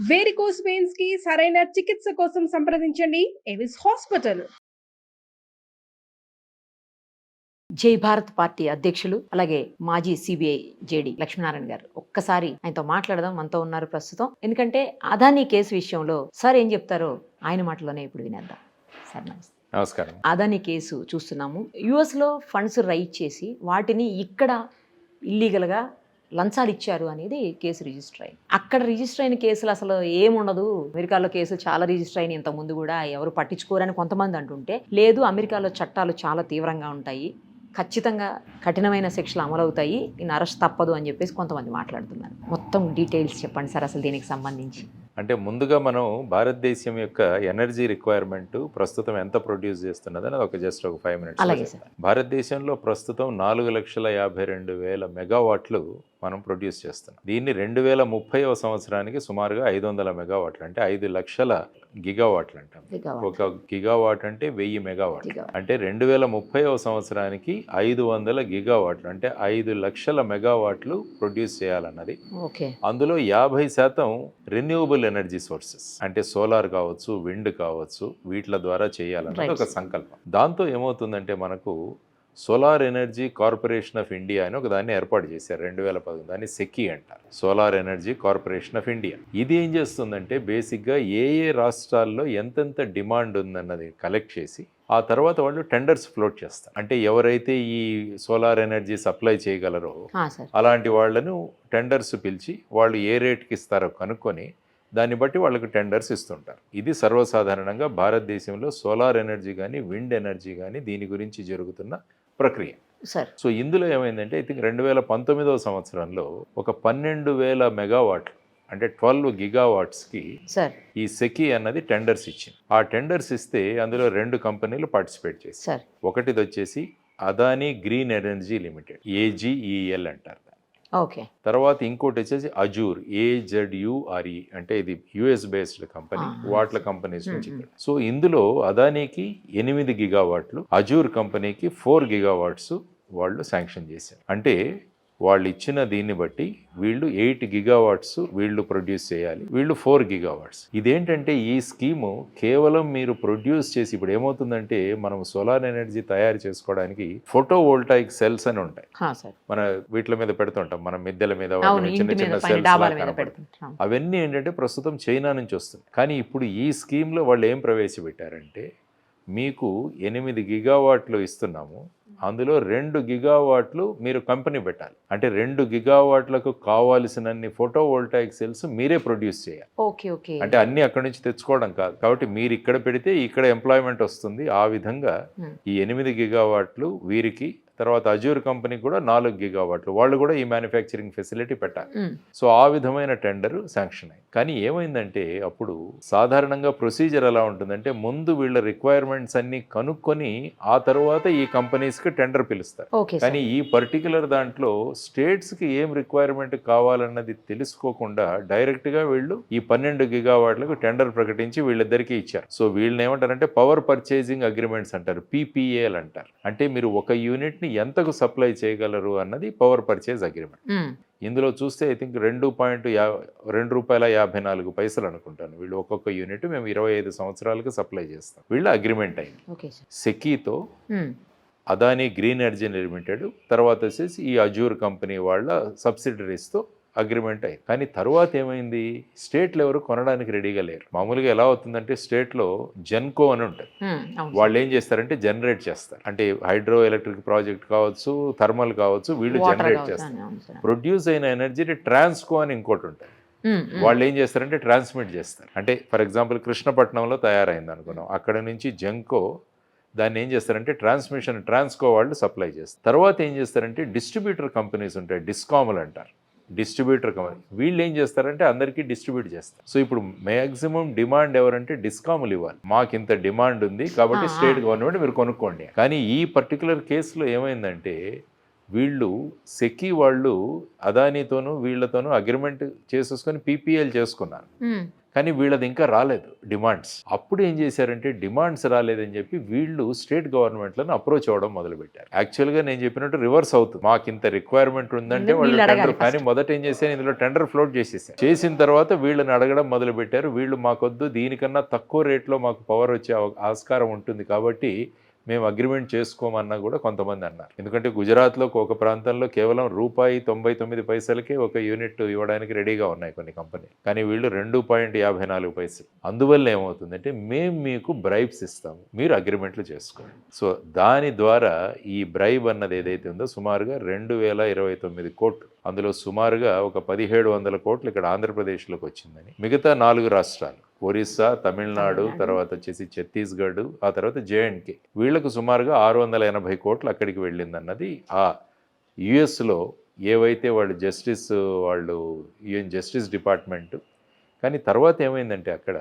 Varicose veins కి సరైన చికిత్స కోసం సంప్రదించండి ఎవిస్ హాస్పిటల్. జై భారత్ పార్టీ అధ్యక్షులు అలాగే మాజీ సిబిఐ జేడి లక్ష్మీనారాయణ గారు, ఒక్కసారి ఆయనతో మాట్లాడదాం. మనతో ఉన్నారు ప్రస్తుతం. ఎందుకంటే అదానీ కేసు విషయంలో సార్ ఏం చెప్తారో ఆయన మాటలోనే ఇప్పుడు వినేద్దాం. సార్ నమస్తే. నమస్కారం. అదానీ కేసు చూస్తున్నాము. యుఎస్లో ఫండ్స్ రైజ్ చేసి వాటిని ఇక్కడ ఇల్లీగల్గా లంచాలు ఇచ్చారు అనేది కేసు రిజిస్టర్ అయింది. అక్కడ రిజిస్టర్ అయిన కేసులు అసలు ఏముండదు, అమెరికాలో కేసులు చాలా రిజిస్టర్ అయిన ఇంతకుముందు కూడా ఎవరు పట్టించుకోరని కొంతమంది అంటుంటే, లేదు అమెరికాలో చట్టాలు చాలా తీవ్రంగా ఉంటాయి, ఖచ్చితంగా కఠినమైన శిక్షలు అమలవుతాయి, నేను అరెస్ట్ తప్పదు అని చెప్పేసి కొంతమంది మాట్లాడుతున్నారు. మొత్తం డీటెయిల్స్ చెప్పండి సార్ అసలు దీనికి సంబంధించి. అంటే ముందుగా మనం భారతదేశం యొక్క ఎనర్జీ రిక్వైర్మెంట్ ప్రస్తుతం ఎంత ప్రొడ్యూస్ చేస్తున్నది అనేది ఒక 5 minutes. అలాగే సార్. భారతదేశంలో ప్రస్తుతం 4,52,000 మెగావాట్లు మనం ప్రొడ్యూస్ చేస్తున్నాం. దీన్ని 2030వ సంవత్సరానికి సుమారుగా 500 మెగావాట్లు, అంటే 5 లక్షల గిగావాట్లు అంటాం. ఒక గిగావాట్ అంటే 1000 మెగావాట్లు. అంటే 2030వ సంవత్సరానికి 500 గిగావాట్లు అంటే 5 లక్షల మెగావాట్లు ప్రొడ్యూస్ చేయాలన్నది. అందులో 50% రెన్యూవబుల్ ఎనర్జీ సోర్సెస్, అంటే సోలార్ కావచ్చు, విండ్ కావచ్చు, వీటి ద్వారా చేయాలన్నది ఒక సంకల్పం. దాంతో ఏమవుతుందంటే మనకు solar energy corporation of India అని ఒక దాన్ని ఏర్పాటు చేశారు 2010. దాన్ని సెకీ అంటారు, solar energy corporation of India. ఇది ఏం చేస్తుందంటే బేసిక్గా ఏ రాష్ట్రాల్లో ఎంతెంత డిమాండ్ ఉందన్నది కలెక్ట్ చేసి ఆ తర్వాత వాళ్ళు టెండర్స్ ఫ్లోట్ చేస్తారు. అంటే ఎవరైతే ఈ సోలార్ ఎనర్జీ సప్లై చేయగలరో అలాంటి వాళ్ళను టెండర్స్ పిలిచి వాళ్ళు ఏ రేట్కి ఇస్తారో కనుక్కొని దాన్ని బట్టి వాళ్ళకి టెండర్స్ ఇస్తుంటారు. ఇది సర్వసాధారణంగా భారతదేశంలో సోలార్ ఎనర్జీ కానీ, విండ్ ఎనర్జీ కానీ దీని గురించి జరుగుతున్న ప్రక్రియ. సో ఇందులో ఏమైందంటే ఐ థింక్ 2019వ సంవత్సరంలో ఒక 12,000 మెగావాట్లు అంటే 12 గిగావాట్స్కి ఈ సెకీ అన్నది టెండర్స్ ఇచ్చింది. ఆ టెండర్స్ ఇస్తే అందులో 2 కంపెనీలు పార్టిసిపేట్ చేశారు. ఒకటిది వచ్చేసి Adani green energy limited, AGEL అంటారు. తర్వాత ఇంకోటి వచ్చేసి అజూర్, AZURE, అంటే ఇది US బేస్డ్ కంపెనీ, వాట్ల కంపెనీస్ నుంచి. సో ఇందులో అదానీకి 8 గిగావాట్లు, అజూర్ కంపెనీకి 4 గిగావాట్స్ వాళ్ళు శాంక్షన్ చేశారు. అంటే వాళ్ళు ఇచ్చిన దీన్ని బట్టి వీళ్ళు 8 గిగావాట్స్ వీళ్ళు ప్రొడ్యూస్ చేయాలి, వీళ్ళు 4 గిగావాట్స్. ఇదేంటంటే ఈ స్కీము కేవలం మీరు ప్రొడ్యూస్ చేసి, ఇప్పుడు ఏమవుతుందంటే మనం సోలార్ ఎనర్జీ తయారు చేసుకోవడానికి ఫోటో వోల్టాయిక్ సెల్స్ అని ఉంటాయి, మన వీటి మీద పెడుతుంటాం, మనం మిద్దెల మీద చిన్న చిన్న సెల్స్. అవన్నీ ఏంటంటే ప్రస్తుతం చైనా నుంచి వస్తుంది. కానీ ఇప్పుడు ఈ స్కీమ్లో వాళ్ళు ఏం ప్రవేశపెట్టారంటే మీకు 8 గిగావాట్లు ఇస్తున్నాము, అందులో 2 గిగావాట్లు మీరు కంపెనీ పెట్టాలి. అంటే 2 గిగావాట్లకు కావాల్సినన్ని ఫోటో వోల్టాయిక్ సెల్స్ మీరే ప్రొడ్యూస్ చేయాలి. అంటే అన్ని అక్కడి నుంచి తెచ్చుకోవడం కాదు. కాబట్టి మీరు ఇక్కడ పెడితే ఇక్కడ ఎంప్లాయ్మెంట్ వస్తుంది. ఆ విధంగా ఈ 8 గిగావాట్లు వీరికి, తర్వాత అజూర్ కంపెనీ కూడా 4 గిగావాట్లు, వాళ్ళు కూడా ఈ మ్యానుఫ్యాక్చరింగ్ ఫెసిలిటీ పెట్టాలి. సో ఆ విధమైన టెండర్ శాంక్షన్ అయింది. కానీ ఏమైందంటే అప్పుడు సాధారణంగా ప్రొసీజర్ ఎలా ఉంటుందంటే ముందు వీళ్ళ రిక్వైర్మెంట్స్ అన్ని కనుక్కొని ఆ తర్వాత ఈ కంపెనీస్కి టెండర్ పిలుస్తారు. కానీ ఈ పర్టికులర్ దాంట్లో స్టేట్స్కి ఏం రిక్వైర్మెంట్ కావాలన్నది తెలుసుకోకుండా డైరెక్ట్గా వీళ్ళు ఈ 12 గిగావాట్లకు టెండర్ ప్రకటించి వీళ్ళిద్దరికీ ఇచ్చారు. సో వీళ్ళని ఏమంటారంటే పవర్ పర్చేసింగ్ అగ్రిమెంట్స్ అంటారు, PPAL అంటారు. అంటే మీరు ఒక యూనిట్ ఎంతకు సప్లై చేయగలరు అన్నది పవర్ పర్చేజ్ అగ్రిమెంట్. ఇందులో చూస్తే ఐ థింక్ ₹2.54 అనుకుంటాను. వీళ్ళు ఒక్కొక్క యూనిట్ మేము 25 సంవత్సరాలకు సప్లై చేస్తాం. వీళ్ళు అగ్రిమెంట్ అయింది సెకీతో, అదానీ గ్రీన్ ఎనర్జీ లిమిటెడ్, తర్వాత వచ్చేసి ఈ అజూర్ కంపెనీ వాళ్ళ సబ్సిడరీస్తో అగ్రిమెంట్ అయింది. కానీ తర్వాత ఏమైంది, స్టేట్లు ఎవరు కొనడానికి రెడీగా లేరు. మామూలుగా ఎలా అవుతుందంటే స్టేట్లో జెన్కో అని ఉంటుంది, వాళ్ళు ఏం చేస్తారంటే జనరేట్ చేస్తారు. అంటే హైడ్రో ఎలక్ట్రిక్ ప్రాజెక్ట్ కావచ్చు, థర్మల్ కావచ్చు, వీళ్ళు జనరేట్ చేస్తారు. ప్రొడ్యూస్ అయిన ఎనర్జీని ట్రాన్స్కో అని ఇంకోటి ఉంటుంది, వాళ్ళు ఏం చేస్తారంటే ట్రాన్స్మిట్ చేస్తారు. అంటే ఫర్ ఎగ్జాంపుల్ కృష్ణపట్నంలో తయారైంది అనుకున్నాం, అక్కడ నుంచి జెన్కో దాన్ని ఏం చేస్తారంటే ట్రాన్స్కో వాళ్ళు సప్లై చేస్తారు. తర్వాత ఏం చేస్తారంటే డిస్ట్రిబ్యూటర్ కంపెనీస్ ఉంటాయి, డిస్కాములు అంటారు, డిస్ట్రిబ్యూటర్ కంపెనీ. వీళ్ళు ఏం చేస్తారంటే అందరికీ డిస్ట్రిబ్యూట్ చేస్తారు. సో ఇప్పుడు మ్యాక్సిమం డిమాండ్ ఎవరంటే డిస్కాములు ఇవ్వాలి, మాకు ఇంత డిమాండ్ ఉంది కాబట్టి స్టేట్ గవర్నమెంట్ మీరు కొనుక్కోండి. కానీ ఈ పర్టికులర్ కేసులో ఏమైందంటే వీళ్ళు సెకీ వాళ్ళు అదానీతోనూ వీళ్ళతోనూ అగ్రిమెంట్ చేసేసుకొని PPL చేసుకున్నారు. కానీ వీళ్ళది ఇంకా రాలేదు డిమాండ్స్. అప్పుడు ఏం చేశారంటే డిమాండ్స్ రాలేదని చెప్పి వీళ్ళు స్టేట్ గవర్నమెంట్లను అప్రోచ్ అవ్వడం మొదలుపెట్టారు. యాక్చువల్గా నేను చెప్పినట్టు రివర్స్ అవుతుంది. మాకు ఇంత రిక్వైర్మెంట్ ఉందంటే వాళ్ళు వీళ్ళు టెండర్, అడగాలి కానీ మొదట ఏం చేశారు, ఇందులో టెండర్ ఫ్లోట్ చేసేసారు. చేసిన తర్వాత వీళ్ళని అడగడం మొదలుపెట్టారు. వీళ్ళు మాకొద్దు, దీనికన్నా తక్కువ రేట్లో మాకు పవర్ వచ్చే ఆస్కారం ఉంటుంది కాబట్టి మేము అగ్రిమెంట్ చేసుకోమన్నా కూడా కొంతమంది అన్నారు. ఎందుకంటే గుజరాత్లో ఒక ప్రాంతంలో కేవలం ₹99 ఒక యూనిట్ ఇవ్వడానికి రెడీగా ఉన్నాయి కొన్ని కంపెనీ, కానీ వీళ్ళు 2.54. అందువల్ల ఏమవుతుందంటే మేము మీకు బ్రైబ్స్ ఇస్తాము, మీరు అగ్రిమెంట్లు చేసుకోండి. సో దాని ద్వారా ఈ బ్రైబ్ అన్నది ఏదైతే ఉందో సుమారుగా 2029 కోట్లు, అందులో సుమారుగా ఒక 1700 కోట్లు ఇక్కడ ఆంధ్రప్రదేశ్లోకి వచ్చిందని. మిగతా 4 రాష్ట్రాలు ఒరిస్సా, తమిళనాడు, తర్వాత వచ్చేసి ఛత్తీస్గఢ్, ఆ తర్వాత జేఎండ్కే, వీళ్లకు సుమారుగా 680 కోట్లు అక్కడికి వెళ్ళిందన్నది ఆ యుఎస్లో ఏవైతే వాళ్ళు యుఎన్ జస్టిస్ డిపార్ట్మెంట్. కానీ తర్వాత ఏమైందంటే అక్కడ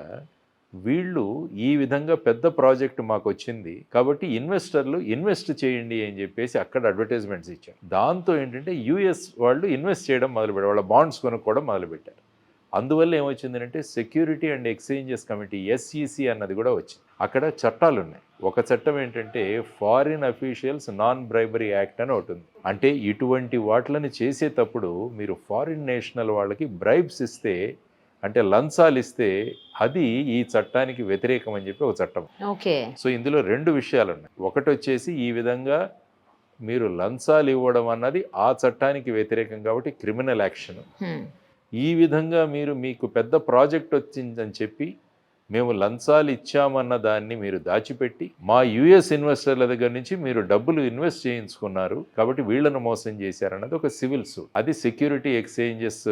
వీళ్ళు ఈ విధంగా పెద్ద ప్రాజెక్టు మాకు వచ్చింది కాబట్టి ఇన్వెస్టర్లు ఇన్వెస్ట్ చేయండి అని చెప్పేసి అక్కడ అడ్వర్టైజ్మెంట్స్ ఇచ్చారు. దాంతో ఏంటంటే యుఎస్ వాళ్ళు ఇన్వెస్ట్ చేయడం మొదలుపెట్టారు, వాళ్ళ బాండ్స్ కొనుక్కోవడం మొదలుపెట్టారు. అందువల్ల ఏమొచ్చిందంటే security and exchanges committee, SEC అన్నది కూడా వచ్చింది. అక్కడ చట్టాలు ఉన్నాయి. ఒక చట్టం ఏంటంటే foreign officials non bribery act అని ఒకటి ఉంది. అంటే ఇటువంటి వాటిని చేసేటప్పుడు మీరు ఫారిన్ నేషనల్ వాళ్ళకి బ్రైబ్స్ ఇస్తే, అంటే లంచాలు ఇస్తే, అది ఈ చట్టానికి వ్యతిరేకం అని చెప్పి ఒక చట్టం. ఓకే. సో ఇందులో 2 విషయాలు ఉన్నాయి. ఒకటి వచ్చేసి ఈ విధంగా మీరు లంచాలు ఇవ్వడం అన్నది ఆ చట్టానికి వ్యతిరేకం కాబట్టి క్రిమినల్ యాక్షన్. ఈ విధంగా మీకు పెద్ద ప్రాజెక్ట్ వచ్చిందని చెప్పి మేము లంచాలు ఇచ్చామన్న దాన్ని మీరు దాచిపెట్టి మా US ఇన్వెస్టర్ల దగ్గర నుంచి మీరు డబ్బులు ఇన్వెస్ట్ చేయించుకున్నారు కాబట్టి వీళ్ళను మోసం చేశారన్నది ఒక సివిల్ సూట్. అది సెక్యూరిటీ ఎక్స్చేంజెస్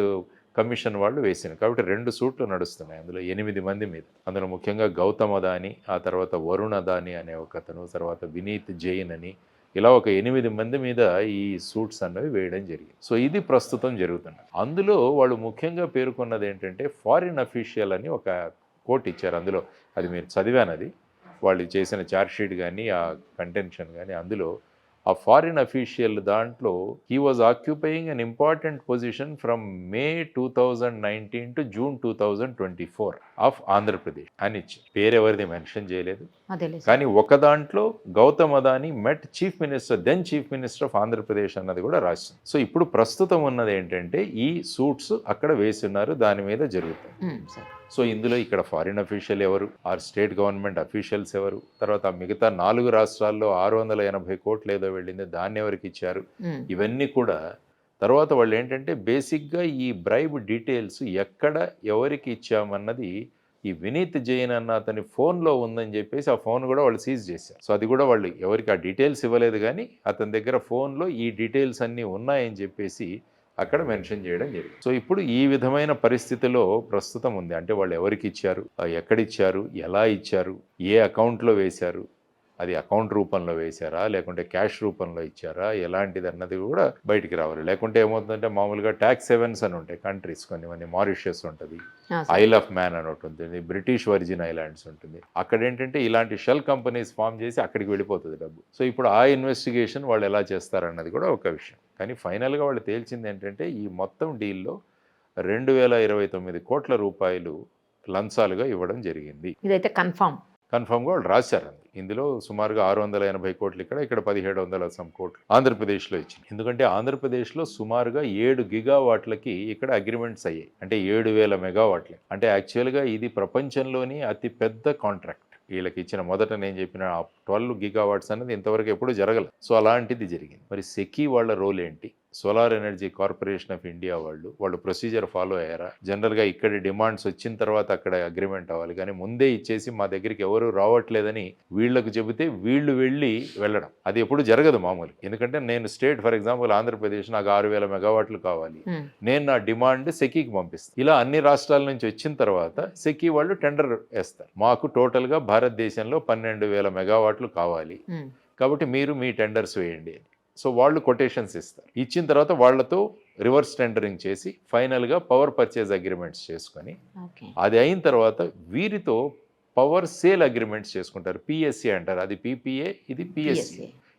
కమిషన్ వాళ్ళు వేసింది. కాబట్టి 2 సూట్లు నడుస్తున్నాయి అందులో 8 మంది మీద. అందులో ముఖ్యంగా గౌతమ్ అదాని, ఆ తర్వాత వరుణ్ అదాని అనే ఒకతను, తర్వాత వినీత్ జైన్ అని, ఇలా ఒక 8 మంది మీద ఈ సూట్స్ అన్నవి వేయడం జరిగింది. సో ఇది ప్రస్తుతం జరుగుతుంది. అందులో వాళ్ళు ముఖ్యంగా పేర్కొన్నది ఏంటంటే ఫారిన్ అఫీషియల్ అని ఒక కోట్ ఇచ్చారు. అందులో అది మీరు చదివానది, వాళ్ళు చేసిన ఛార్జ్షీట్ కానీ ఆ కంటెన్షన్ కానీ, అందులో ఆ ఫారిన్ అఫీషియల్ దాంట్లో he was occupying an important position from May 2019 to June 2024 of Andhra Pradesh అని ఇచ్చి, పేరెవరిది మెన్షన్ చేయలేదు. కానీ ఒక దాంట్లో Gautam Adani met then chief minister of Andhra Pradesh అన్నది కూడా రాసింది. సో ఇప్పుడు ప్రస్తుతం ఉన్నది ఏంటంటే ఈ సూట్స్ అక్కడ వేస్తున్నారు, దాని మీద జరుగుతుంది. సో ఇందులో ఇక్కడ ఫారిన్ అఫీషియల్ ఎవరు, ఆర్ స్టేట్ గవర్నమెంట్ అఫీషియల్స్ ఎవరు, తర్వాత మిగతా 4 రాష్ట్రాల్లో 680 కోట్లు ఏదో వెళ్ళింది, దాన్ని ఎవరికి ఇచ్చారు, ఇవన్నీ కూడా. తర్వాత వాళ్ళు ఏంటంటే బేసిక్గా ఈ బ్రైబ్ డీటెయిల్స్ ఎక్కడ ఎవరికి ఇచ్చామన్నది ఈ వినీత్ జైన్ అన్న అతని ఫోన్లో ఉందని చెప్పేసి ఆ ఫోన్ కూడా వాళ్ళు సీజ్ చేశారు. సో అది కూడా వాళ్ళు ఎవరికి ఆ డీటెయిల్స్ ఇవ్వలేదు, కానీ అతని దగ్గర ఫోన్లో ఈ డీటెయిల్స్ అన్నీ ఉన్నాయని చెప్పేసి అక్కడ మెన్షన్ చేయడం జరిగింది. సో ఇప్పుడు ఈ విధమైన పరిస్థితిలో ప్రస్తుతం ఉంది. అంటే వాళ్ళు ఎవరికి ఇచ్చారు, ఎక్కడిచ్చారు, ఎలా ఇచ్చారు, ఏ అకౌంట్లో వేశారు, అది అకౌంట్ రూపంలో వేశారా లేకుంటే క్యాష్ రూపంలో ఇచ్చారా, ఎలాంటిది అన్నది కూడా బయటికి రావాలి. లేకుంటే ఏమవుతుందంటే మామూలుగా ట్యాక్స్ హెవెన్స్ అని ఉంటాయి కంట్రీస్, కొన్ని మారిషియస్ ఉంటుంది, ఐల్ ఆఫ్ మ్యాన్ అని ఒకటి ఉంటుంది, బ్రిటిష్ వర్జిన్ ఐలాండ్స్ ఉంటుంది. అక్కడ ఏంటంటే ఇలాంటి షెల్ కంపెనీస్ ఫామ్ చేసి అక్కడికి వెళ్ళిపోతుంది డబ్బు. సో ఇప్పుడు ఆ ఇన్వెస్టిగేషన్ వాళ్ళు ఎలా చేస్తారన్నది కూడా ఒక విషయం. కానీ ఫైనల్గా వాళ్ళు తేల్చింది ఏంటంటే ఈ మొత్తం డీల్లో 2029 కోట్ల రూపాయలు లంచాలుగా ఇవ్వడం జరిగింది. ఇదైతే కన్ఫామ్గా వాళ్ళు రాశారు. ఇందులో సుమారుగా 680 కోట్లు ఇక్కడ 1700 సమ్ కోట్లు ఆంధ్రప్రదేశ్లో ఇచ్చింది. ఎందుకంటే ఆంధ్రప్రదేశ్లో సుమారుగా 7 గిగావాట్లకి ఇక్కడ అగ్రిమెంట్స్ అయ్యాయి, అంటే 7000 మెగావాట్లు. అంటే యాక్చువల్గా ఇది ప్రపంచంలోని అతి పెద్ద కాంట్రాక్ట్. వీళ్ళకి ఇచ్చిన మొదట నేను చెప్పిన 12 గిగావాట్స్ అనేది ఇంతవరకు ఎప్పుడూ జరగలేదు. సో అలాంటిది జరిగింది. మరి సెకీ వాళ్ళ రోల్ ఏంటి, solar energy corporation of India వాళ్ళు ప్రొసీజర్ ఫాలో అయ్యారా? జనరల్గా ఇక్కడ డిమాండ్స్ వచ్చిన తర్వాత అక్కడ అగ్రిమెంట్ అవ్వాలి, కానీ ముందే ఇచ్చేసి మా దగ్గరికి ఎవరు రావట్లేదని వీళ్ళకు చెబితే వీళ్ళు వెళ్ళడం అది ఎప్పుడు జరగదు మామూలు. ఎందుకంటే నేను స్టేట్, ఫర్ ఎగ్జాంపుల్ ఆంధ్రప్రదేశ్, నాకు 6000 మెగావాట్లు కావాలి, నేను నా డిమాండ్ సెకీకి పంపిస్తాను. ఇలా అన్ని రాష్ట్రాల నుంచి వచ్చిన తర్వాత సెకీ వాళ్ళు టెండర్ వేస్తారు, మాకు టోటల్గా భారతదేశంలో 12,000 మెగావాట్లు కావాలి కాబట్టి మీరు మీ టెండర్స్ వేయండి అని. సో వాళ్ళు కొటేషన్స్ ఇస్తారు. ఇచ్చిన తర్వాత వాళ్లతో రివర్స్ టెండరింగ్ చేసి ఫైనల్గా పవర్ పర్చేజ్ అగ్రిమెంట్స్ చేసుకొని, అది అయిన తర్వాత వీరితో పవర్ సేల్ అగ్రిమెంట్స్ చేసుకుంటారు. PSA అంటారు, అది PPA, ఇది PSC.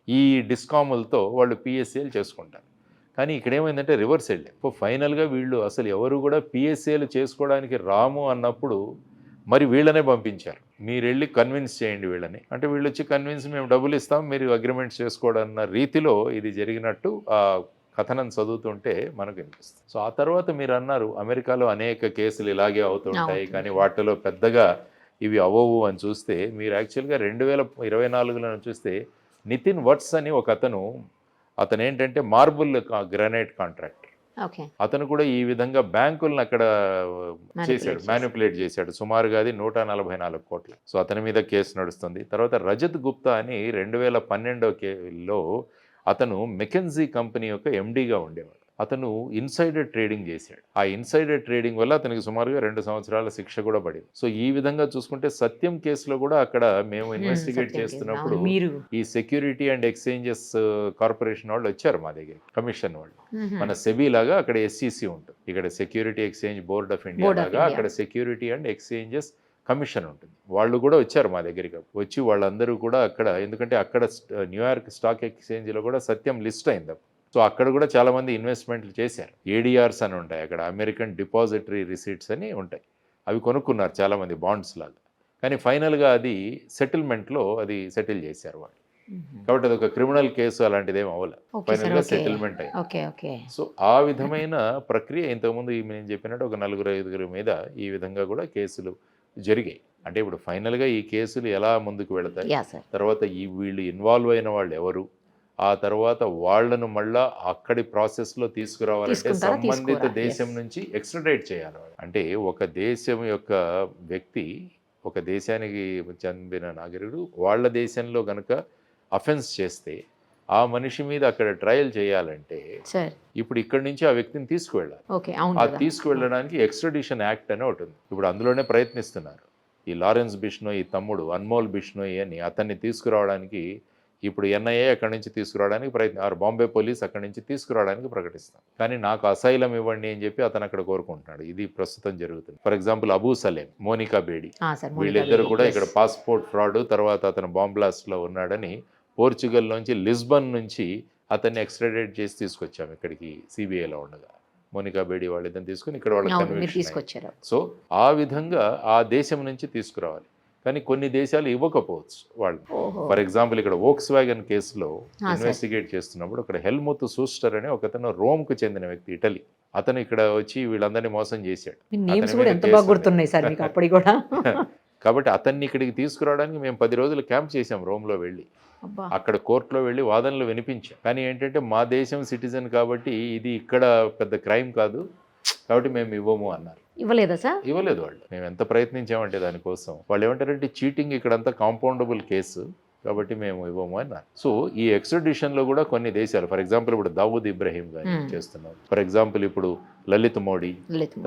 ఈ డిస్కాములతో వాళ్ళు PSAలు చేసుకుంటారు. కానీ ఇక్కడ ఏమైందంటే రివర్స్ వెళ్ళాం. సో ఫైనల్గా వీళ్ళు అసలు ఎవరు కూడా పిఎస్ఏలు చేసుకోవడానికి రాము అన్నప్పుడు మరి వీళ్ళనే పంపించారు. మీరు వెళ్ళి కన్విన్స్ చేయండి వీళ్ళని అంటే వీళ్ళు వచ్చి కన్విన్స్ మేము డబ్బులు ఇస్తాం మీరు అగ్రిమెంట్స్ చేసుకోవడం అన్న రీతిలో ఇది జరిగినట్టు ఆ కథనం చదువుతుంటే మనకు అనిపిస్తుంది. సో ఆ తర్వాత మీరు అన్నారు అమెరికాలో అనేక కేసులు ఇలాగే అవుతుంటాయి కానీ వాటిలో పెద్దగా ఇవి అవ్వవు అని చూస్తే మీరు యాక్చువల్గా 2024లో చూస్తే నితిన్ వట్స్ అని ఒక అతను ఏంటంటే మార్బుల్ గ్రానైట్ కాంట్రాక్టర్. అతను కూడా ఈ విధంగా బ్యాంకులను అక్కడ చేశాడు, మ్యానిపులేట్ చేశాడు. సుమారుగా అది 144 కోట్లు. సో అతని మీద కేసు నడుస్తుంది. తర్వాత రజత్ గుప్తా అని 2012లో అతను మెకెన్జీ కంపెనీ యొక్క ఎండీగా ఉండేవాడు. అతను ఇన్సైడర్ ట్రేడింగ్ చేశాడు. ఆ ఇన్సైడర్ ట్రేడింగ్ వల్ల అతనికి సుమారుగా 2 సంవత్సరాల శిక్ష కూడా పడింది. సో ఈ విధంగా చూసుకుంటే సత్యం కేసులో కూడా అక్కడ మేము ఇన్వెస్టిగేట్ చేస్తున్నప్పుడు ఈ సెక్యూరిటీ అండ్ ఎక్స్చేంజెస్ కార్పొరేషన్ వాళ్ళు వచ్చారు మా దగ్గర, కమిషన్ వాళ్ళు. మన సెబీ లాగా అక్కడ ఎస్ఈసి ఉంటుంది, ఇక్కడ security exchange board of India లాగా అక్కడ సెక్యూరిటీ అండ్ ఎక్స్చేంజెస్ కమిషన్ ఉంటుంది. వాళ్ళు కూడా వచ్చారు మా దగ్గరికి. వచ్చి వాళ్ళందరూ కూడా అక్కడ, ఎందుకంటే అక్కడ న్యూయార్క్ స్టాక్ ఎక్స్చేంజ్లో కూడా సత్యం లిస్ట్ అయింది. సో అక్కడ కూడా చాలామంది ఇన్వెస్ట్మెంట్లు చేశారు. ఏడిఆర్స్ అని ఉంటాయి అక్కడ, అమెరికన్ డిపాజిటరీ రిసీట్స్ అని ఉంటాయి. అవి కొనుక్కున్నారు చాలామంది బాండ్స్ లాగా. కానీ ఫైనల్గా అది సెటిల్మెంట్లో అది సెటిల్ చేశారు వాళ్ళు. కాబట్టి అది ఒక క్రిమినల్ కేసు అలాంటిది ఏమి అవ్వలేదు, ఫైనల్గా సెటిల్మెంట్ అయింది. సో ఆ విధమైన ప్రక్రియ ఇంతకుముందు నేను చెప్పినట్టు ఒక 4-5 మీద ఈ విధంగా కూడా కేసులు జరిగాయి. అంటే ఇప్పుడు ఫైనల్గా ఈ కేసులు ఎలా ముందుకు వెళతాయి, తర్వాత వీళ్ళు ఇన్వాల్వ్ అయిన వాళ్ళు ఎవరు, ఆ తర్వాత వాళ్లను మళ్ళా అక్కడి ప్రాసెస్లో తీసుకురావాలంటే సంబంధిత దేశం నుంచి ఎక్స్ట్రడైట్ చేయాలి. అంటే ఒక దేశం యొక్క వ్యక్తి, ఒక దేశానికి చెందిన నాగరికుడు వాళ్ళ దేశంలో గనక అఫెన్స్ చేస్తే ఆ మనిషి మీద అక్కడ ట్రయల్ చేయాలంటే ఇప్పుడు ఇక్కడి నుంచి ఆ వ్యక్తిని తీసుకువెళ్ళాలి. ఆ తీసుకువెళ్ళడానికి ఎక్స్ట్రడిషన్ యాక్ట్ అని ఒకటి ఉంది. ఇప్పుడు అందులోనే ప్రయత్నిస్తున్నారు. ఈ లారెన్స్ బిష్నోయ్ తమ్ముడు అన్మోల్ బిష్నోయ్ అని అతన్ని తీసుకురావడానికి ఇప్పుడు ఎన్ఐఏ అక్కడి నుంచి తీసుకురావడానికి బాంబే పోలీస్ అక్కడి నుంచి తీసుకురావడానికి ప్రకటిస్తాం. కానీ నాకు అసైలం ఇవ్వండి అని చెప్పి అతను అక్కడ కోరుకుంటున్నాడు. ఇది ప్రస్తుతం జరుగుతుంది. ఫర్ ఎగ్జాంపుల్ అబూ సలేం, మోనికా బేడి, వీళ్ళిద్దరు కూడా ఇక్కడ పాస్పోర్ట్ ఫ్రాడ్, తర్వాత అతను బాంబ్ బ్లాస్ట్ లో ఉన్నాడని పోర్చుగల్ నుంచి లిస్బన్ నుంచి అతన్ని ఎక్స్ట్రాడిట్ చేసి తీసుకొచ్చాము ఇక్కడికి సిబిఐలో ఉండగా. మోనికా బేడి వాళ్ళిద్దరిని తీసుకుని ఇక్కడ వాళ్ళకి తీసుకొచ్చారు. సో ఆ విధంగా ఆ దేశం నుంచి తీసుకురావాలి. కానీ కొన్ని దేశాలు ఇవ్వకపోవచ్చు వాళ్ళు. ఫర్ ఎగ్జాంపుల్ ఇక్కడ వోక్స్ వ్యాగన్ కేసులో ఇన్వెస్టిగేట్ చేస్తున్నప్పుడు అక్కడ హెల్ముత్ సూస్టర్ అనే ఒకతను రోమ్కు చెందిన వ్యక్తి, ఇటలీ. అతను ఇక్కడ వచ్చి వీళ్ళందరినీ మోసం చేశాడు. కాబట్టి అతన్ని ఇక్కడికి తీసుకురావడానికి మేము 10 రోజులు క్యాంప్ చేసాం రోమ్లో వెళ్ళి. అక్కడ కోర్టులో వెళ్ళి వాదనలు వినిపించాం. కానీ ఏంటంటే మా దేశం సిటిజన్ కాబట్టి ఇది ఇక్కడ పెద్ద క్రైమ్ కాదు కాబట్టి మేము ఇవ్వము అన్నారు. ఇవ్వలేదా సార్? ఇవ్వలేదు వాళ్ళు. మేము ఎంత ప్రయత్నించామంటే దానికోసం వాళ్ళు ఏమంటారంటే చీటింగ్ ఇక్కడంతా కాంపౌండబుల్ కేసు కాబట్టి మేము ఇవ్వము అన్నారు. సో ఈ ఎక్స్ట్రడిషన్లో కూడా కొన్ని దేశాలు, ఫర్ ఎగ్జాంపుల్ ఇప్పుడు దావూద్ ఇబ్రహీం గారు చేస్తున్నారు. ఫర్ ఎగ్జాంపుల్ ఇప్పుడు లలిత్ మోడీ,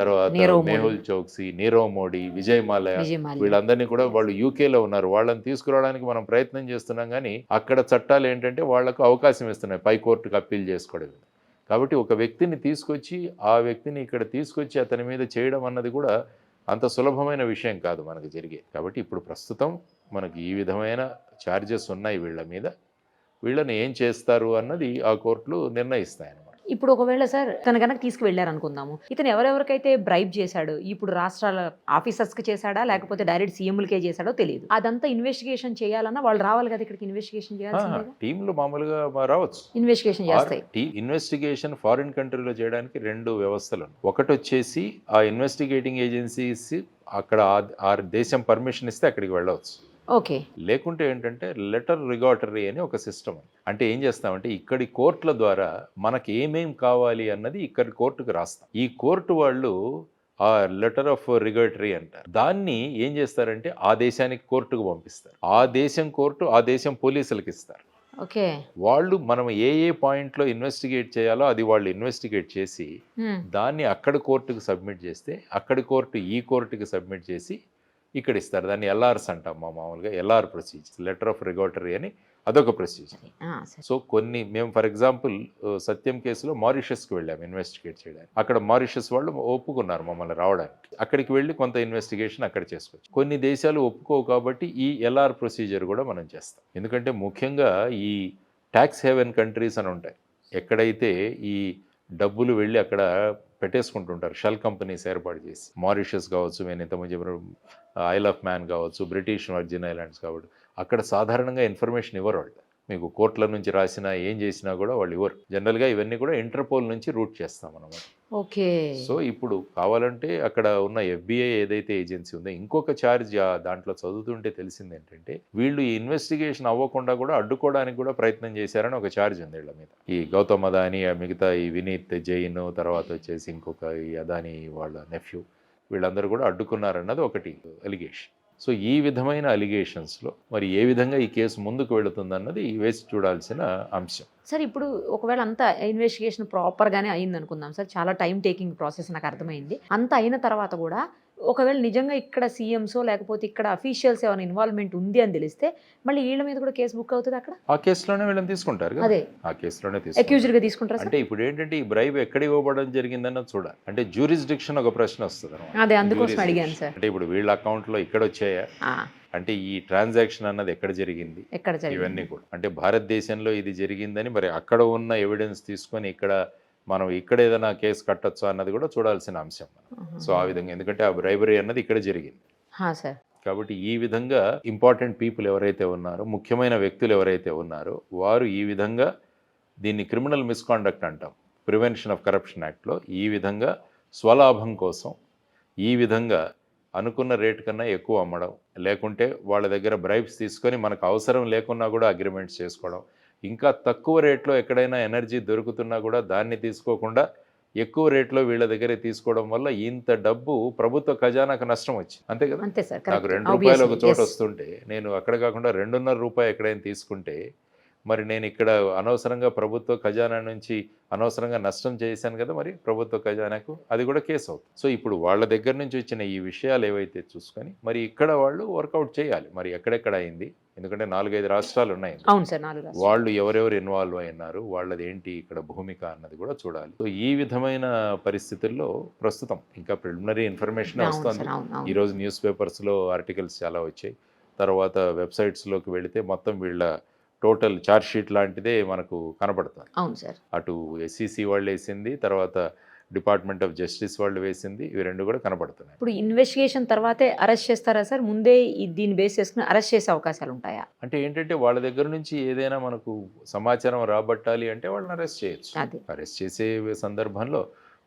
తర్వాత మేహుల్ చోక్సీ, నీరవ్ మోడీ, విజయ్ మాల్యా, వీళ్ళందరినీ కూడా వాళ్ళు యూకేలో ఉన్నారు. వాళ్ళని తీసుకురావడానికి మనం ప్రయత్నం చేస్తున్నాం. కానీ అక్కడ చట్టాలు ఏంటంటే వాళ్లకు అవకాశం ఇస్తున్నాయి పై కోర్టుకు అప్పీల్ చేసుకోవడం. కాబట్టి ఒక వ్యక్తిని తీసుకొచ్చి ఆ వ్యక్తిని ఇక్కడ తీసుకొచ్చి అతని మీద చేయడం అన్నది కూడా అంత సులభమైన విషయం కాదు మనకు జరిగేది. కాబట్టి ఇప్పుడు ప్రస్తుతం మనకి ఈ విధమైన ఛార్జెస్ ఉన్నాయి వీళ్ళ మీద. వీళ్ళని ఏం చేస్తారు అన్నది ఆ కోర్టులు నిర్ణయిస్తాయి అన్నమాట. ఇప్పుడు ఒకవేళ సార్ తన కనుక తీసుకువెళ్ళారు అనుకుందాము, ఇతను ఎవరెవరికైతే బ్రైబ్ చేశాడు, ఇప్పుడు రాష్ట్రాల ఆఫీసర్స్కి చేశాడా లేకపోతే డైరెక్ట్ సీఎంలకే చేశాడో తెలియదు. అదంతా ఇన్వెస్టిగేషన్ చేయాలన్నా వాళ్ళు రావాలి కదా ఇక్కడికి, ఇన్వెస్టిగేషన్ చేయాల్సిందే. టీంలు మామూలుగా రావచ్చు, ఇన్వెస్టిగేషన్ చేస్తాయి. ఇన్వెస్టిగేషన్ ఫారిన్ కంట్రీలో చేయడానికి 2 వ్యవస్థలు. ఒకటి వచ్చేసి ఆ ఇన్వెస్టిగేటింగ్ ఏజెన్సీస్ అక్కడ ఆ దేశం పర్మిషన్ ఇస్తే అక్కడికి వెళ్ళవచ్చు. ఓకే. లేకుంటే ఏంటంటే లెటర్ రిగాటరీ అని ఒక సిస్టమ్. అంటే ఏం చేస్తామంటే ఇక్కడి కోర్టుల ద్వారా మనకి ఏమేం కావాలి అన్నది ఇక్కడి కోర్టుకు రాస్తాం. ఈ కోర్టు వాళ్ళు ఆ లెటర్ ఆఫ్ రిగాటరీ అంటారు. దాన్ని ఏం చేస్తారంటే ఆ దేశానికి కోర్టుకు పంపిస్తారు. ఆ దేశం కోర్టు ఆ దేశం పోలీసులకు ఇస్తారు. ఓకే. వాళ్ళు మనం ఏ పాయింట్లో ఇన్వెస్టిగేట్ చేయాలో అది వాళ్ళు ఇన్వెస్టిగేట్ చేసి దాన్ని అక్కడ కోర్టుకు సబ్మిట్ చేస్తే అక్కడి కోర్టు ఈ కోర్టుకి సబ్మిట్ చేసి ఇక్కడ ఇస్తారు. దాన్ని ఎల్ఆర్స్ అంటాం మామూలుగా. ఎల్ఆర్ ప్రొసీజర్, లెటర్ ఆఫ్ రిగాటరీ అని అదొక ప్రొసీజర్. సో కొన్ని మేము ఫర్ ఎగ్జాంపుల్ సత్యం కేసులో మారిషస్కి వెళ్ళాము ఇన్వెస్టిగేట్ చేయడానికి. అక్కడ మారిషస్ వాళ్ళు ఒప్పుకున్నారు మమ్మల్ని రావడానికి. అక్కడికి వెళ్ళి కొంత ఇన్వెస్టిగేషన్ అక్కడ చేసుకోవచ్చు. కొన్ని దేశాలు ఒప్పుకోవు కాబట్టి ఈ ఎల్ఆర్ ప్రొసీజర్ కూడా మనం చేస్తాం. ఎందుకంటే ముఖ్యంగా ఈ ట్యాక్స్ హేవెన్ కంట్రీస్ అని ఉంటాయి. ఎక్కడైతే ఈ డబ్బులు వెళ్ళి అక్కడ పెట్టేసుకుంటుంటారు షెల్ కంపెనీస్ ఏర్పాటు చేసి, మారిషస్ కావచ్చు, నేను ఇంతకుముందు చెప్పిన ఐల్ ఆఫ్ మ్యాన్ కావచ్చు, బ్రిటిష్ వర్జిన్ ఐలాండ్స్ కావచ్చు, అక్కడ సాధారణంగా ఇన్ఫర్మేషన్ ఇవ్వరు వాళ్ళు. మీకు కోర్టుల నుంచి రాసినా ఏం చేసినా కూడా వాళ్ళు ఇవ్వరు. జనరల్గా ఇవన్నీ కూడా ఇంటర్పోల్ నుంచి రూట్ చేస్తాం అన్నమాట. ఓకే. సో ఇప్పుడు కావాలంటే అక్కడ ఉన్న FBI ఏదైతే ఏజెన్సీ ఉందో, ఇంకొక ఛార్జ్ దాంట్లో చదువుతుంటే తెలిసింది ఏంటంటే, వీళ్ళు ఈ ఇన్వెస్టిగేషన్ అవ్వకుండా కూడా అడ్డుకోవడానికి కూడా ప్రయత్నం చేశారని ఒక ఛార్జ్ ఉంది వీళ్ళ మీద. ఈ గౌతమ్ అదానీ, మిగతా ఈ వినీత్ జైన్, తర్వాత వచ్చేసి ఇంకొక ఈ అదానీ వాళ్ళ నెఫ్యూ, వీళ్ళందరూ కూడా అడ్డుకున్నారన్నది ఒకటి అలిగేషన్. సో ఈ విధమైన అలిగేషన్స్లో మరి ఏ విధంగా ఈ కేసు ముందుకు వెళుతుందన్నది వేసి చూడాల్సిన అంశం. సార్ ఇప్పుడు ఒకవేళ అంతా ఇన్వెస్టిగేషన్ ప్రాపర్గానే అయింది అనుకుందాం సార్, చాలా టైం టేకింగ్ ప్రాసెస్ నాకు అర్థమైంది. అంత అయిన తర్వాత కూడా ఒకవేళ నిజంగా ఇక్కడ సీఎంసో లేకపోతే ఇక్కడ అఫీషియల్స్ ఏమైనా ఇన్వాల్వ్మెంట్ ఉంది అని తెలిస్తే మళ్ళీ వీళ్ళ మీద కూడా కేసు బుక్ అవుతుంది అక్కడ? ఆ కేసులోనే వీళ్ళని తీసుకుంటారు కదా, అదే ఆ కేసులోనే అక్యూజ్డ్ గా తీసుకుంటారు. అంటే ఇప్పుడు ఏంటంటే ఈ బ్రైబ్ ఎక్కడ ఇవ్వబడడం జరిగిందన్నది చూడాలి. అంటే జ్యూరిస్డిక్షన్ ఒక ప్రశ్న వస్తుంది అన్నమాట. అదే అందుకోసం అడిగాను సార్. అంటే ఇప్పుడు వీళ్ళ అకౌంట్లో ఇక్కడ వచ్చాయా, అంటే ఈ ట్రాన్సాక్షన్ అన్నది ఎక్కడ జరిగింది, ఇవన్నీ కూడా. అంటే భారతదేశంలో ఇది జరిగిందని మరి అక్కడ ఉన్న ఎవిడెన్స్ తీసుకొని ఇక్కడ మనం ఇక్కడ ఏదైనా కేసు కట్టొచ్చా అన్నది కూడా చూడాల్సిన అంశం. సో ఆ విధంగా, ఎందుకంటే ఆ బ్రైబరీ అన్నది ఇక్కడ జరిగింది కాబట్టి ఈ విధంగా ఇంపార్టెంట్ పీపుల్ ఎవరైతే ఉన్నారో, ముఖ్యమైన వ్యక్తులు ఎవరైతే ఉన్నారో, వారు ఈ విధంగా దీన్ని క్రిమినల్ మిస్కాండక్ట్ అంటాం, ప్రివెన్షన్ ఆఫ్ కరప్షన్ యాక్ట్లో, ఈ విధంగా స్వలాభం కోసం ఈ విధంగా అనుకున్న రేటు కన్నా ఎక్కువ అమ్మడం, లేకుంటే వాళ్ళ దగ్గర బ్రైబ్స్ తీసుకొని మనకు అవసరం లేకున్నా కూడా అగ్రిమెంట్స్ చేసుకోవడం, ఇంకా తక్కువ రేట్లో ఎక్కడైనా ఎనర్జీ దొరుకుతున్నా కూడా దాన్ని తీసుకోకుండా ఎక్కువ రేట్లో వీళ్ళ దగ్గరే తీసుకోవడం వల్ల ఇంత డబ్బు ప్రభుత్వ ఖజానాకు నష్టం వచ్చింది. అంతే కదా. నాకు ₹2 ఒక చోట వస్తుంటే నేను అక్కడ కాకుండా ₹2.5 ఎక్కడైనా తీసుకుంటే మరి నేను ఇక్కడ అనవసరంగా ప్రభుత్వ ఖజానా నుంచి అనవసరంగా నష్టం చేశాను కదా, మరి ప్రభుత్వ ఖజానాకు అది కూడా కేసు అవుతుంది. సో ఇప్పుడు వాళ్ళ దగ్గర నుంచి వచ్చిన ఈ విషయాలు ఏవైతే చూసుకొని మరి ఇక్కడ వాళ్ళు వర్కౌట్ చేయాలి, మరి ఎక్కడెక్కడ అయింది. ఎందుకంటే 4-5 రాష్ట్రాలు ఉన్నాయి. అవును సార్, 4 రాష్ట్రాలు. వాళ్ళు ఎవరెవరు ఇన్వాల్వ్ అయినారు, వాళ్ళది ఏంటి ఇక్కడ భూమిక అన్నది కూడా చూడాలి. సో ఈ విధమైన పరిస్థితుల్లో ప్రస్తుతం ఇంకా ప్రిలిమినరీ ఇన్ఫర్మేషన్ వస్తుంది. ఈరోజు న్యూస్ పేపర్స్లో ఆర్టికల్స్ చాలా వచ్చాయి. తర్వాత వెబ్సైట్స్లోకి వెళితే మొత్తం వీళ్ళ టోటల్ ఛార్జ్ షీట్ లాంటిదే మనకు కనపడుతుంది. అవును సార్. అటు SEC వాళ్ళు వేసింది, తర్వాత డిపార్ట్మెంట్ ఆఫ్ జస్టిస్ వాళ్ళు వేసింది, ఇవి రెండు కూడా కనపడుతున్నాయి. ఇప్పుడు ఇన్వెస్టిగేషన్ తర్వాతే అరెస్ట్ చేస్తారా సార్? ముందే దీన్ని బేస్ చేసుకుని అరెస్ట్ చేసే అవకాశాలు ఉంటాయా? అంటే ఏంటంటే వాళ్ళ దగ్గర నుంచి ఏదైనా మనకు సమాచారం రాబట్టాలి అంటే వాళ్ళని అరెస్ట్ చేయొచ్చు. అరెస్ట్ చేసే సందర్భంలో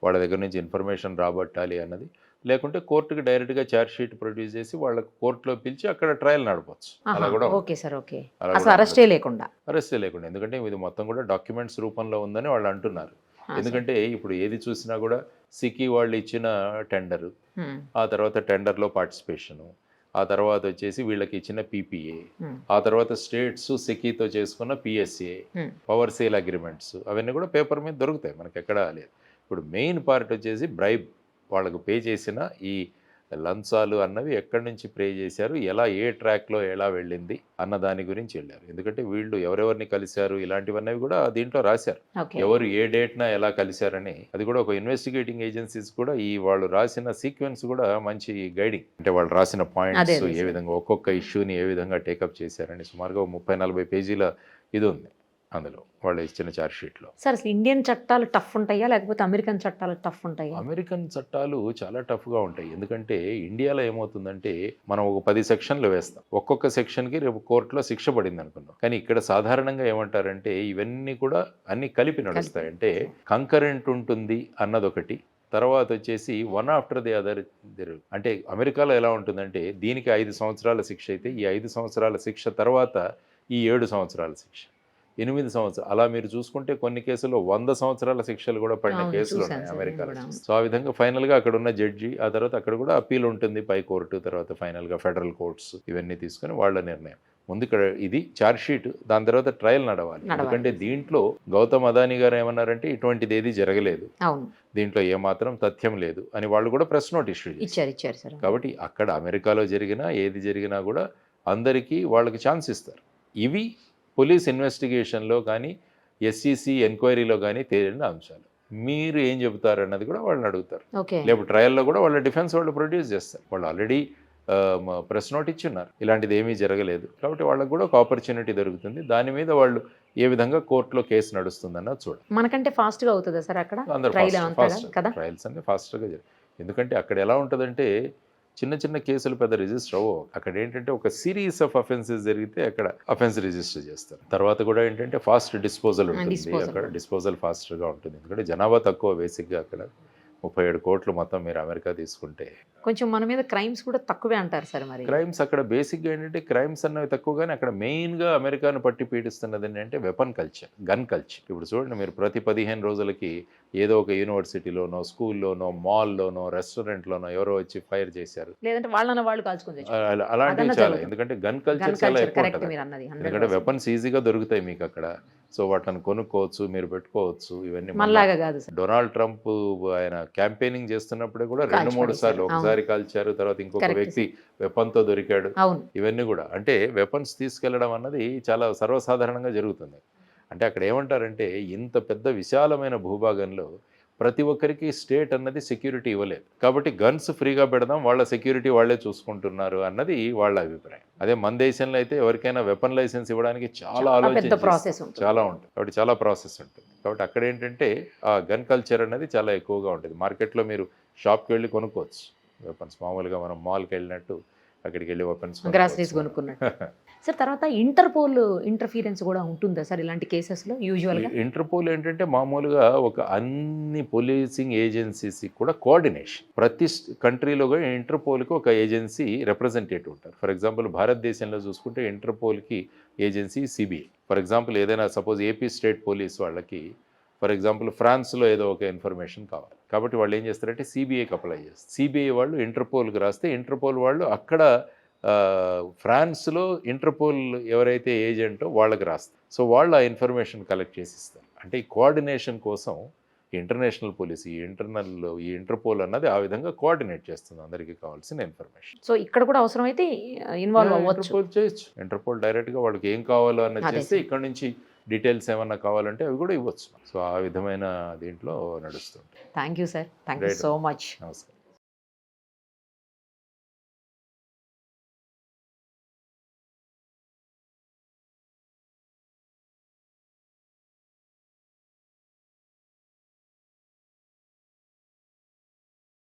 వాళ్ళ దగ్గర నుంచి ఇన్ఫర్మేషన్ రాబట్టాలి అన్నది, లేకుంటే కోర్టుకి డైరెక్ట్గా ఛార్జ్ షీట్ ప్రొడ్యూస్ చేసి వాళ్ళకు కోర్టులో పిలిచి అక్కడ ట్రయల్ నడపచ్చు. అలా కూడా ఓకే సార్, ఓకే. అసలు అరెస్టే లేకుండా ఎందుకంటే ఇది మొత్తం కూడా డాక్యుమెంట్స్ రూపంలో ఉందని వాళ్ళు అంటున్నారు. ఎందుకంటే ఇప్పుడు ఏది చూసినా కూడా సికి వాళ్ళు ఇచ్చిన టెండరు, ఆ తర్వాత టెండర్లో పార్టిసిపేషను, ఆ తర్వాత వచ్చేసి వీళ్ళకి ఇచ్చిన PPA, ఆ తర్వాత స్టేట్స్ సికితో చేసుకున్న PSA, పవర్ సేల్ అగ్రిమెంట్స్, అవన్నీ కూడా పేపర్ మీద దొరుకుతాయి, మనకి ఎక్కడా లేదు. ఇప్పుడు మెయిన్ పార్ట్ వచ్చేసి బ్రైబ్, వాళ్ళకు పే చేసిన ఈ లంచాలు అన్నవి ఎక్కడి నుంచి పే చేశారు, ఎలా ఏ ట్రాక్లో ఎలా వెళ్ళింది అన్న దాని గురించి వెళ్ళారు. ఎందుకంటే వీళ్ళు ఎవరెవరిని కలిశారు ఇలాంటివన్నీ కూడా దీంట్లో రాశారు, ఎవరు ఏ డేట్న ఎలా కలిశారని. అది కూడా ఒక ఇన్వెస్టిగేటింగ్ ఏజెన్సీస్ కూడా ఈ వాళ్ళు రాసిన సీక్వెన్స్ కూడా మంచి గైడింగ్. అంటే వాళ్ళు రాసిన పాయింట్స్ ఏ విధంగా ఒక్కొక్క ఇష్యూని ఏ విధంగా టేకప్ చేశారని సుమారుగా 30-40 పేజీల ఇది ఉంది అందులో వాళ్ళు ఇచ్చిన ఛార్జ్ షీట్లో. సార్ అసలు ఇండియన్ చట్టాలు టఫ్ ఉంటాయా లేకపోతే అమెరికన్ చట్టాలు టఫ్ ఉంటాయా? అమెరికన్ చట్టాలు చాలా టఫ్గా ఉంటాయి. ఎందుకంటే ఇండియాలో ఏమవుతుందంటే మనం ఒక 10 సెక్షన్లు వేస్తాం, ఒక్కొక్క సెక్షన్కి రేపు కోర్టులో శిక్ష పడింది అనుకున్నాం. కానీ ఇక్కడ సాధారణంగా ఏమంటారంటే ఇవన్నీ కూడా అన్ని కలిపి నడుస్తాయి. అంటే కంకరెంట్ ఉంటుంది అన్నదొకటి, తర్వాత వచ్చేసి వన్ ఆఫ్టర్ ది అదర్. అంటే అమెరికాలో ఎలా ఉంటుందంటే దీనికి 5 సంవత్సరాల శిక్ష అయితే ఈ 5 సంవత్సరాల శిక్ష తర్వాత ఈ 7 సంవత్సరాల శిక్ష, 8 సంవత్సరాలు, అలా మీరు చూసుకుంటే కొన్ని కేసుల్లో 100 సంవత్సరాల శిక్షలు కూడా పడిన కేసులు ఉన్నాయి అమెరికాలో. సో ఆ విధంగా ఫైనల్గా అక్కడ ఉన్న జడ్జి, ఆ తర్వాత అక్కడ కూడా అప్పీల్ ఉంటుంది, పై కోర్టు, తర్వాత ఫైనల్గా ఫెడరల్ కోర్ట్స్, ఇవన్నీ తీసుకొని వాళ్ళ నిర్ణయం. ముందు ఇక్కడ ఇది ఛార్జ్ షీట్, దాని తర్వాత ట్రయల్ నడవాలి. ఎందుకంటే దీంట్లో గౌతమ్ అదానీ గారు ఏమన్నారంటే ఇటువంటిది ఏది జరగలేదు, దీంట్లో ఏమాత్రం తథ్యం లేదు అని వాళ్ళు కూడా ప్రెస్ నోట్ ఇష్యూ చేశారు. కాబట్టి అక్కడ అమెరికాలో జరిగినా ఏది జరిగినా కూడా అందరికీ వాళ్ళకి ఛాన్స్ ఇస్తారు. ఇవి పోలీస్ ఇన్వెస్టిగేషన్లో కానీ SEC ఎంక్వైరీలో కానీ తేలిన అంశాలు. మీరు ఏం చెబుతారు అన్నది కూడా వాళ్ళని అడుగుతారు. లేకపోతే ట్రయల్లో కూడా వాళ్ళ డిఫెన్స్ వాళ్ళు ప్రొడ్యూస్ చేస్తారు. వాళ్ళు ఆల్రెడీ ప్రెస్ నోట్ ఇచ్చున్నారు, ఇలాంటిది ఏమీ జరగలేదు. కాబట్టి వాళ్ళకు కూడా ఒక ఆపర్చునిటీ దొరుకుతుంది. దాని మీద వాళ్ళు ఏ విధంగా కోర్టులో కేసు నడుస్తుందన్నది చూడాలి. మనకంటే ఫాస్ట్గా అవుతుందా సార్ అక్కడ అందరూ ట్రైల్ ఫాస్ట్ కదా? ట్రయల్స్ అన్ని ఫాస్ట్గా జరిగాయి. ఎందుకంటే అక్కడ ఎలా ఉంటుందంటే చిన్న చిన్న కేసులు పెద్ద రిజిస్టర్ అవ్వవు. అక్కడ ఏంటంటే ఒక సిరీస్ ఆఫ్ అఫెన్సెస్ జరిగితే అక్కడ అఫెన్స్ రిజిస్టర్ చేస్తారు. తర్వాత కూడా ఏంటంటే ఫాస్ట్ డిస్పోజల్ ఉంటుంది. disposal. అక్కడ డిస్పోజల్ ఫాస్ట్గా ఉంటుంది. ఎందుకంటే జనాభా తక్కువ బేసిక్గా అక్కడ 37 కోట్లు మొత్తం మీరు అమెరికా తీసుకుంటే. కొంచెం మన మీద క్రైమ్స్ కూడా తక్కువే అంటారు సార్ మరి. క్రైమ్స్ అక్కడ బేసిక్గా ఏంటంటే క్రైమ్స్ అన్నవి తక్కువగానే అక్కడ మెయిన్గా అమెరికాను పట్టి పీడిస్తున్నది ఏంటంటే వెపన్ కల్చర్, గన్ కల్చర్. ఇప్పుడు చూడండి, మీరు ప్రతి 15 రోజులకి ఏదో ఒక యూనివర్సిటీలోనో, స్కూల్లోనో, మాల్లోనో, రెస్టారెంట్లోనో ఎవరో వచ్చి ఫైర్ చేశారు, లేదంటే వాళ్ళని వాళ్ళు కాల్చుకొని తెచ్చుకుంటారు. అలాంటివి అదన్నా చాలా. జరుగుతుంది. ఎందుకంటే గన్ Gun కల్చర్ చాలా culture, ఎక్కువ correct ఉంటుంది. మీరు అన్నది 100%. ఎందుకంటే వెపన్స్ ఈజీగా దొరుకుతాయి మీకు అక్కడ. సో వాటిని కొనుక్కోవచ్చు, మీరు పెట్టుకోవచ్చు. ఇవన్నీ మనలాగా కాదు సార్. డొనాల్డ్ ట్రంప్ ఆయన క్యాంపెయినింగ్ చేస్తున్నప్పుడు కూడా 2-3 కాల్చుకొని సార్లు, అవును. ఒకసారి కాల్చారు, తర్వాత ఇంకొక Correct, వ్యక్తి వెపన్తో దొరికాడు. అవును. ఇవన్నీ కూడా అంటే వెపన్స్ తీసుకెళ్లడం అన్నది చాలా సర్వసాధారణంగా జరుగుతుంది. అంటే అక్కడ ఏమంటారంటే ఇంత పెద్ద విశాలమైన భూభాగంలో ప్రతి ఒక్కరికి స్టేట్ అన్నది సెక్యూరిటీ ఇవ్వలేదు. కాబట్టి గన్స్ ఫ్రీగా పెడదాం, వాళ్ళ సెక్యూరిటీ వాళ్ళే చూసుకుంటున్నారు అన్నది వాళ్ళ అభిప్రాయం. అదే మన దేశంలో అయితే ఎవరికైనా వెపన్ లైసెన్స్ ఇవ్వడానికి చాలా పెద్ద ఆలోచన ప్రాసెస్ ఉంటుంది. చాలా ఉంటుంది. కాబట్టి చాలా ప్రాసెస్ ఉంటుంది. కాబట్టి అక్కడ ఏంటంటే ఆ గన్ కల్చర్ అనేది చాలా ఎక్కువగా ఉంటుంది. మార్కెట్లో మీరు షాప్కి వెళ్ళి కొనుక్కోవచ్చు వెపన్స్. మామూలుగా మనం మాల్కి వెళ్ళినట్టు అక్కడికి వెళ్ళి వెపన్స్ గ్రాసరీస్ కొనుక్కున్నట్టు. సార్ తర్వాత ఇంటర్పోల్ ఇంటర్ఫీరెన్స్ కూడా ఉంటుందా సార్ ఇలాంటి కేసెస్లో యూజువల్గా? ఇంటర్పోల్ ఏంటంటే మామూలుగా ఒక అన్ని పోలీసింగ్ ఏజెన్సీస్ కూడా కోఆర్డినేషన్. ప్రతి కంట్రీలో కూడా ఇంటర్పోల్కి ఒక ఏజెన్సీ రిప్రజెంటేటివ్ ఉంటారు. ఫర్ ఎగ్జాంపుల్ భారతదేశంలో చూసుకుంటే ఇంటర్పోల్కి ఏజెన్సీ సిబిఐ. ఫర్ ఎగ్జాంపుల్ ఏదైనా సపోజ్ ఏపీ స్టేట్ పోలీస్ వాళ్ళకి ఫర్ ఎగ్జాంపుల్ ఫ్రాన్స్లో ఏదో ఒక ఇన్ఫర్మేషన్ కావాలి, కాబట్టి వాళ్ళు ఏం చేస్తారంటే సిబిఐకి అప్లై చేస్తారు. సిబిఐ వాళ్ళు ఇంటర్పోల్కి రాస్తే ఇంటర్పోల్ వాళ్ళు అక్కడ ఫ్రాన్స్లో ఇంటర్పోల్ ఎవరైతే ఏజెంటో వాళ్ళకి రాస్తారు. సో వాళ్ళు ఆ ఇన్ఫర్మేషన్ కలెక్ట్ చేసి ఇస్తారు. అంటే ఈ కోఆర్డినేషన్ కోసం ఇంటర్నేషనల్ పోలీస్, ఈ ఇంటర్పోల్ అన్నది ఆ విధంగా కోఆర్డినేట్ చేస్తుంది అందరికీ కావాల్సిన ఇన్ఫర్మేషన్. సో ఇక్కడ కూడా అవసరమైతే ఇన్వాల్వ్ అవ్వచ్చు. ఇంటర్పోల్ చేయొచ్చు. ఇంటర్పోల్ డైరెక్ట్గా వాళ్ళకి ఏం కావాలో అన్నది అదే చేస్తే ఇక్కడ నుంచి డీటెయిల్స్ ఏమన్నా కావాలంటే అవి కూడా ఇవ్వచ్చు. సో ఆ విధమైన దీంట్లో నడుస్తుంది. Thank you sir, thank you so much. నమస్కారం.